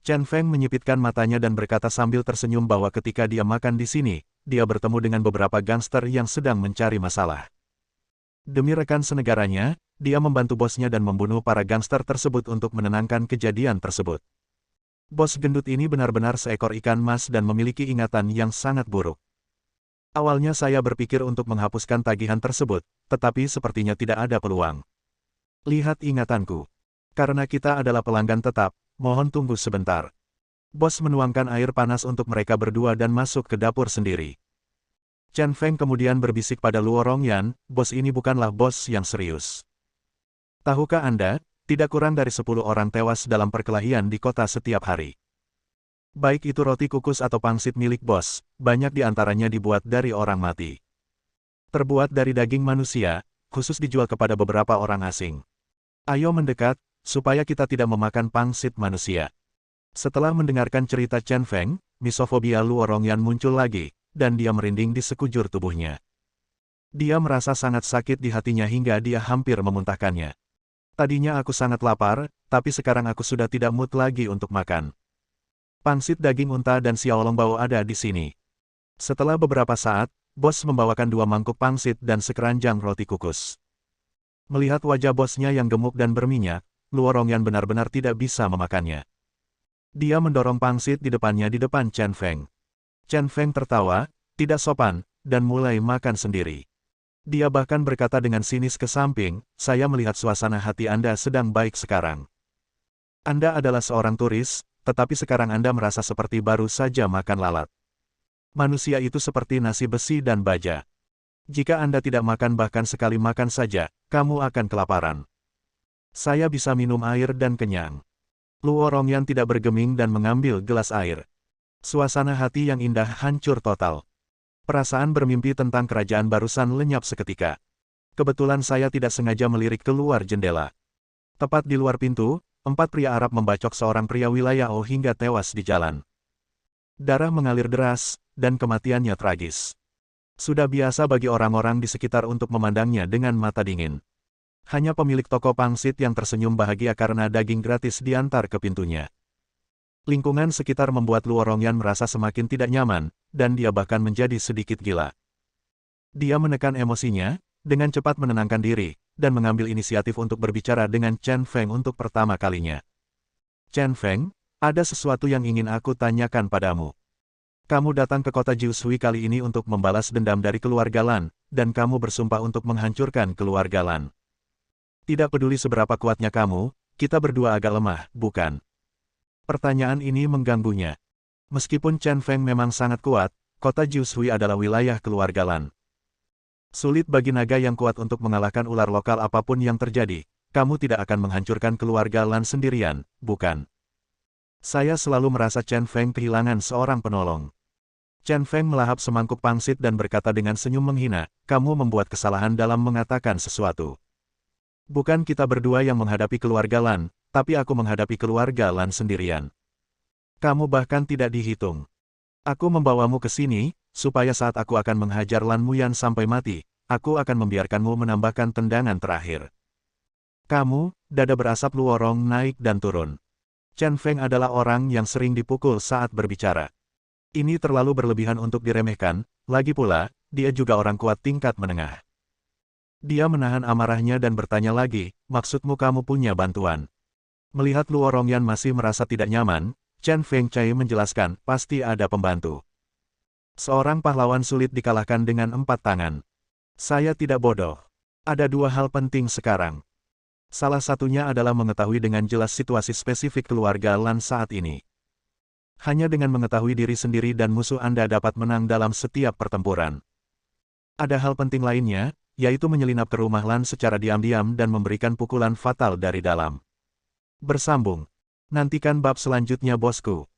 Chen Feng menyipitkan matanya dan berkata sambil tersenyum bahwa ketika dia makan di sini, dia bertemu dengan beberapa gangster yang sedang mencari masalah. Demi rekan senegaranya, dia membantu bosnya dan membunuh para gangster tersebut untuk menenangkan kejadian tersebut. Bos gendut ini benar-benar seekor ikan mas dan memiliki ingatan yang sangat buruk. Awalnya saya berpikir untuk menghapuskan tagihan tersebut, tetapi sepertinya tidak ada peluang. Lihat ingatanku. Karena kita adalah pelanggan tetap, mohon tunggu sebentar. Bos menuangkan air panas untuk mereka berdua dan masuk ke dapur sendiri. Chen Feng kemudian berbisik pada Luo Rongyan, bos ini bukanlah bos yang serius. Tahukah Anda, tidak kurang dari 10 orang tewas dalam perkelahian di kota setiap hari. Baik itu roti kukus atau pangsit milik bos, banyak di antaranya dibuat dari orang mati. Terbuat dari daging manusia, khusus dijual kepada beberapa orang asing. Ayo mendekat, supaya kita tidak memakan pangsit manusia. Setelah mendengarkan cerita Chen Feng, misofobia Luo Rongyan muncul lagi, dan dia merinding di sekujur tubuhnya. Dia merasa sangat sakit di hatinya hingga dia hampir memuntahkannya. Tadinya aku sangat lapar, tapi sekarang aku sudah tidak mood lagi untuk makan. Pangsit daging unta dan xiaolongbao ada di sini. Setelah beberapa saat, bos membawakan 2 mangkuk pangsit dan sekeranjang roti kukus. Melihat wajah bosnya yang gemuk dan berminyak, Luo Rongyan benar-benar tidak bisa memakannya. Dia mendorong pangsit di depannya di depan Chen Feng. Chen Feng tertawa, tidak sopan, dan mulai makan sendiri. Dia bahkan berkata dengan sinis ke samping, "Saya melihat suasana hati Anda sedang baik sekarang. Anda adalah seorang turis, tetapi sekarang Anda merasa seperti baru saja makan lalat. Manusia itu seperti nasi besi dan baja. Jika Anda tidak makan bahkan sekali makan saja, kamu akan kelaparan. Saya bisa minum air dan kenyang." Luo Rongyan tidak bergeming dan mengambil gelas air. Suasana hati yang indah hancur total. Perasaan bermimpi tentang kerajaan barusan lenyap seketika. Kebetulan saya tidak sengaja melirik keluar jendela. Tepat di luar pintu, 4 pria Arab membacok seorang pria wilayah O hingga tewas di jalan. Darah mengalir deras, dan kematiannya tragis. Sudah biasa bagi orang-orang di sekitar untuk memandangnya dengan mata dingin. Hanya pemilik toko pangsit yang tersenyum bahagia karena daging gratis diantar ke pintunya. Lingkungan sekitar membuat Luo Rongyan merasa semakin tidak nyaman, dan dia bahkan menjadi sedikit gila. Dia menekan emosinya, dengan cepat menenangkan diri, dan mengambil inisiatif untuk berbicara dengan Chen Feng untuk pertama kalinya. "Chen Feng, ada sesuatu yang ingin aku tanyakan padamu. Kamu datang ke kota Jiushui kali ini untuk membalas dendam dari keluarga Lan, dan kamu bersumpah untuk menghancurkan keluarga Lan. Tidak peduli seberapa kuatnya kamu, kita berdua agak lemah, bukan?" Pertanyaan ini mengganggunya. Meskipun Chen Feng memang sangat kuat, kota Jiushui adalah wilayah keluarga Lan. Sulit bagi naga yang kuat untuk mengalahkan ular lokal apapun yang terjadi. Kamu tidak akan menghancurkan keluarga Lan sendirian, bukan? Saya selalu merasa Chen Feng kehilangan seorang penolong. Chen Feng melahap semangkuk pangsit dan berkata dengan senyum menghina, "Kamu membuat kesalahan dalam mengatakan sesuatu. Bukan kita berdua yang menghadapi keluarga Lan, tapi aku menghadapi keluarga Lan sendirian. Kamu bahkan tidak dihitung. Aku membawamu ke sini, supaya saat aku akan menghajar Lan Muyan sampai mati, aku akan membiarkanmu menambahkan tendangan terakhir." Kamu, dada berasap Luo Rong naik dan turun. Chen Feng adalah orang yang sering dipukul saat berbicara. Ini terlalu berlebihan untuk diremehkan, lagi pula, dia juga orang kuat tingkat menengah. Dia menahan amarahnya dan bertanya lagi, "Maksudmu kamu punya bantuan?" Melihat Luo Rongyan masih merasa tidak nyaman, Chen Feng Chai menjelaskan, "Pasti ada pembantu. Seorang pahlawan sulit dikalahkan dengan 4 tangan. Saya tidak bodoh. Ada 2 hal penting sekarang. Salah satunya adalah mengetahui dengan jelas situasi spesifik keluarga Lan saat ini. Hanya dengan mengetahui diri sendiri dan musuh Anda dapat menang dalam setiap pertempuran. Ada hal penting lainnya, yaitu menyelinap ke rumah Lan secara diam-diam dan memberikan pukulan fatal dari dalam." Bersambung. Nantikan bab selanjutnya bosku.